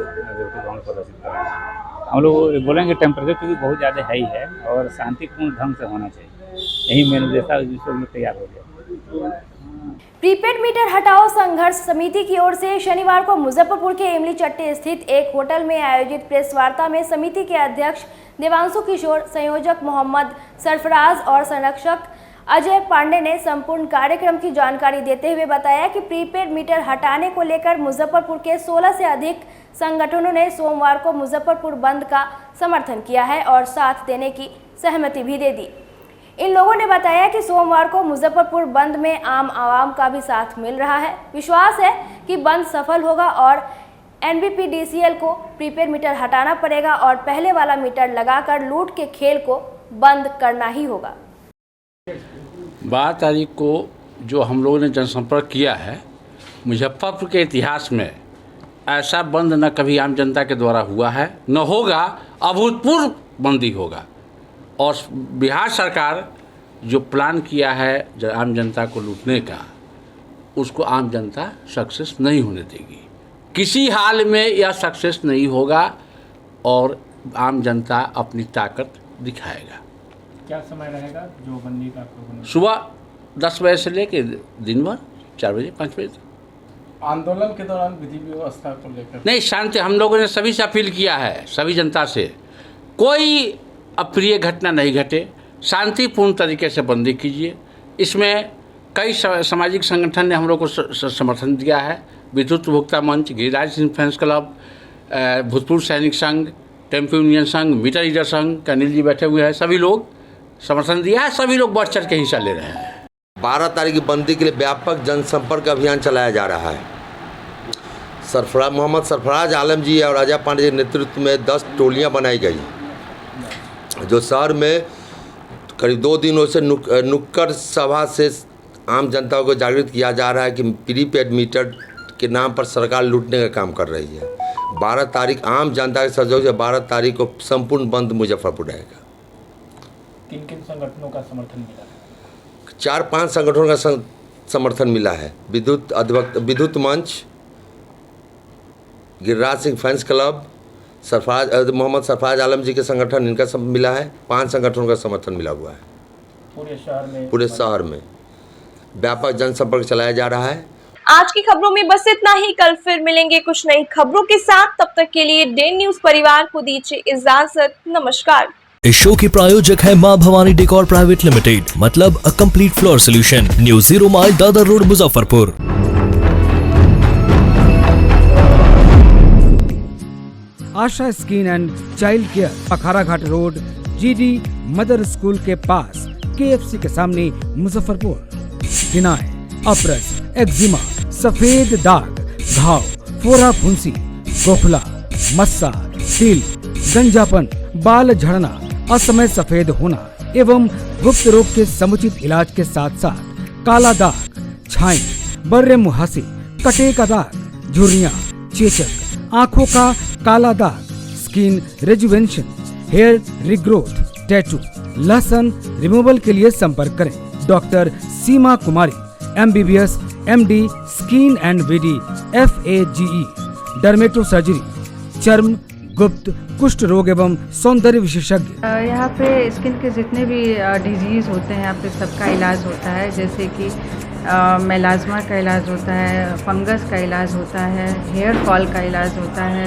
प्रदर्शित करेंगे। हम लोग बोलेंगे टेम्परेचर क्योंकि बहुत ज़्यादा हाई है और शांतिपूर्ण ढंग से होना चाहिए, यही मैंने देखा, जिसको लोग तैयार हो गया। प्रीपेड मीटर हटाओ संघर्ष समिति की ओर से शनिवार को मुजफ्फरपुर के इमली चट्टी स्थित एक होटल में आयोजित प्रेस वार्ता में समिति के अध्यक्ष देवांशु किशोर, संयोजक मोहम्मद सरफराज और संरक्षक अजय पांडे ने संपूर्ण कार्यक्रम की जानकारी देते हुए बताया कि प्रीपेड मीटर हटाने को लेकर मुजफ्फरपुर के 16 से अधिक संगठनों ने सोमवार को मुजफ्फरपुर बंद का समर्थन किया है और साथ देने की सहमति भी दे दी। इन लोगों ने बताया कि सोमवार को मुजफ्फरपुर बंद में आम आवाम का भी साथ मिल रहा है। विश्वास है कि बंद सफल होगा और एनबीपीडीसीएल को प्रीपेड मीटर हटाना पड़ेगा और पहले वाला मीटर लगाकर लूट के खेल को बंद करना ही होगा। 12 तारीख को जो हम लोगों ने जनसंपर्क किया है, मुजफ्फरपुर के इतिहास में ऐसा बंद न कभी आम जनता के द्वारा हुआ है, न होगा। अभूतपूर्व बंदी होगा और बिहार सरकार जो प्लान किया है आम जनता को लूटने का, उसको आम जनता सक्सेस नहीं होने देगी। किसी हाल में यह सक्सेस नहीं होगा और आम जनता अपनी ताकत दिखाएगा। क्या समय रहेगा जो बंदी का? सुबह 10 बजे से लेकर दिन भर 4 बजे 5 बजे तक। आंदोलन के दौरान विधि व्यवस्था को लेकर नहीं, शांति। हम लोगों ने सभी से अपील किया है, सभी जनता से, कोई अप्रिय घटना नहीं घटे, शांतिपूर्ण तरीके से बंदी कीजिए। इसमें कई सामाजिक संगठन ने हम लोग को समर्थन दिया है। विद्युत उपभोक्ता मंच, गिरिराज सिंह फैंस क्लब, भूतपूर्व सैनिक संघ, टेम्पो यूनियन संघ, मीटर रीडर संघ का अनिल जी बैठे हुए हैं, सभी लोग समर्थन दिया है। सभी लोग बढ़ चढ़ के हिस्सा ले रहे हैं। 12 तारीख की बंदी के लिए व्यापक जनसंपर्क अभियान चलाया जा रहा है। मोहम्मद सरफराज आलम जी और अजय पांडे के नेतृत्व में 10 टोलियां बनाई गई, जो शहर में करीब 2 दिनों से नुक्कड़ सभा से आम जनता को जागृत किया जा रहा है कि प्रीपेड मीटर के नाम पर सरकार लूटने का काम कर रही है। 12 तारीख आम जनता के सहयोग से 12 तारीख को संपूर्ण बंद मुजफ्फरपुर रहेगा। किन किन संगठनों का समर्थन मिला है? 4-5 संगठनों का समर्थन मिला है। विद्युत मंच, गिरिराज सिंह फैंस क्लब, मोहम्मद सरफराज आलम जी के संगठन, इनका सब मिला है। 5 संगठनों का समर्थन मिला हुआ है। पूरे शहर में व्यापक जनसंपर्क चलाया जा रहा है। आज की खबरों में बस इतना ही। कल फिर मिलेंगे कुछ नई खबरों के साथ। तब तक के लिए डे न्यूज परिवार को दीजिए इजाजत। नमस्कार। इस शो के प्रायोजक है मां भवानी डेकोर प्राइवेट लिमिटेड, मतलब a complete floor solution, new 0 mile Dadar road, Muzaffarpur. Asha skin and child care, Akhara Ghat road, GD mother school के पास, केएफसी के सामने, मुजफ्फरपुर। फिनाइल, अप्रस, एक्जिमा, सफेद दाग, घाव, फोड़ा फुंसी, गोखला, मस्सा, तिल, गंजापन, बाल झड़ना, असमय सफेद होना एवं गुप्त रोग के समुचित इलाज के साथ साथ काला दाग, छाई, बर्रे मुहासे, कटे का दाग, झुर्रियां, चेचक, आंखों का काला दाग, स्किन रेजुवेंशन, हेयर रिग्रोथ, टैटू, लहसुन रिमूवल के लिए संपर्क करें। Doctor Seema Kumari, MBBS, MD, skin and VD, FAGE, dermato surgery, चर्म, गुप्त, कुष्ठ रोग एवं सौंदर्य विशेषज्ञ। यहाँ पे स्किन के जितने भी डिजीज़ होते हैं यहाँ पे सबका इलाज होता है, जैसे कि मेलाज्मा का इलाज होता है, फंगस का इलाज होता है, हेयर फॉल का इलाज होता है,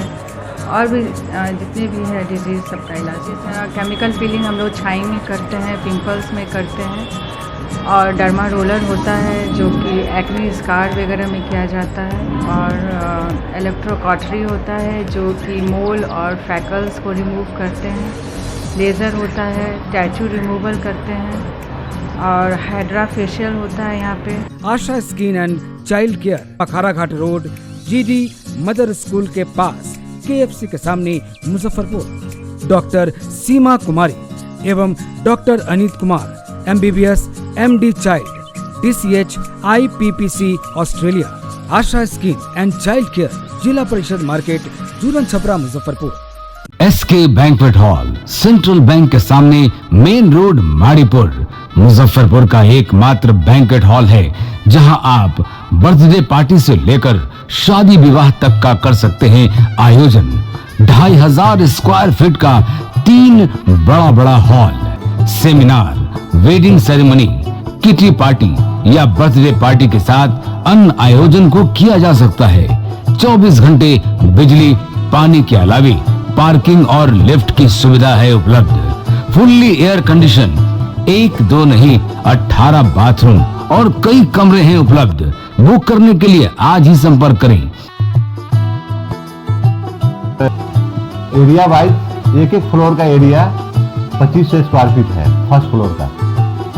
और भी जितने भी है डिजीज़ सबका इलाज होता है। केमिकल पीलिंग हम लोग छाई में करते हैं, पिंपल्स में करते हैं, और डर्मा रोलर होता है जो कि एक्ने स्कार वगैरह में किया जाता है, और इलेक्ट्रोकॉटरी होता है जो कि मोल और फ्रैकल्स को रिमूव करते हैं, लेज़र होता है, टैटू रिमूवल करते हैं, और हाइड्रा फेशियल होता है यहाँ पे। Asha skin and child care, Akhara Ghat road, GD mother school के पास, KFC के सामने, मुजफ्फरपुर। डॉक्टर सीमा कुमारी एवं doctor Aneet Kumar, MBBS, MD child, DCH, IPPC Australia. Asha skin and child care, जिला परिषद market, Jhulan Chhapra, Muzaffarpur. SK banquet hall, central bank के सामने, मेन रोड, माड़ीपुर, मुजफ्फरपुर का एकमात्र बैंक्वेट हॉल है जहां आप बर्थडे पार्टी से लेकर शादी विवाह तक का कर सकते हैं आयोजन। 2500 स्क्वायर फीट का 3 बड़ा hall, seminar, wedding ceremony, kitty party या बर्थडे पार्टी के साथ अन्य आयोजन को किया जा सकता है। 24 घंटे बिजली पानी के अलावे पार्किंग और लिफ्ट की सुविधा है उपलब्ध। फुल्ली एयर कंडीशन, 1 2 नहीं 18 बाथरूम और कई कमरे हैं उपलब्ध। बुक करने के लिए आज ही संपर्क करें। एरिया वाइज एक फ्लोर का एरिया 2500 स्क्वायर फीट है। फर्स्ट फ्लोर का,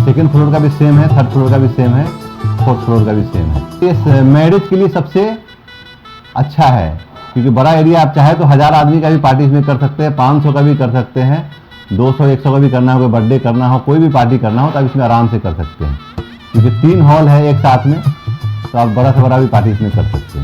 सेकंड फ्लोर का भी सेम है, थर्ड फ्लोर का भी सेम है, फोर्थ फ्लोर का भी सेम है। ये मैरिज के लिए सबसे अच्छा है क्योंकि बड़ा एरिया, आप चाहे तो 1000 आदमी का भी पार्टी इसमें कर सकते हैं, 500 का भी कर सकते हैं, 200 100 का भी करना हो, बर्थडे करना हो, कोई भी पार्टी करना हो तो आप इसमें आराम से कर सकते हैं। क्योंकि 3 हॉल है एक साथ में, तो आप बड़ा से बड़ा भी पार्टी इसमें कर सकते हैं।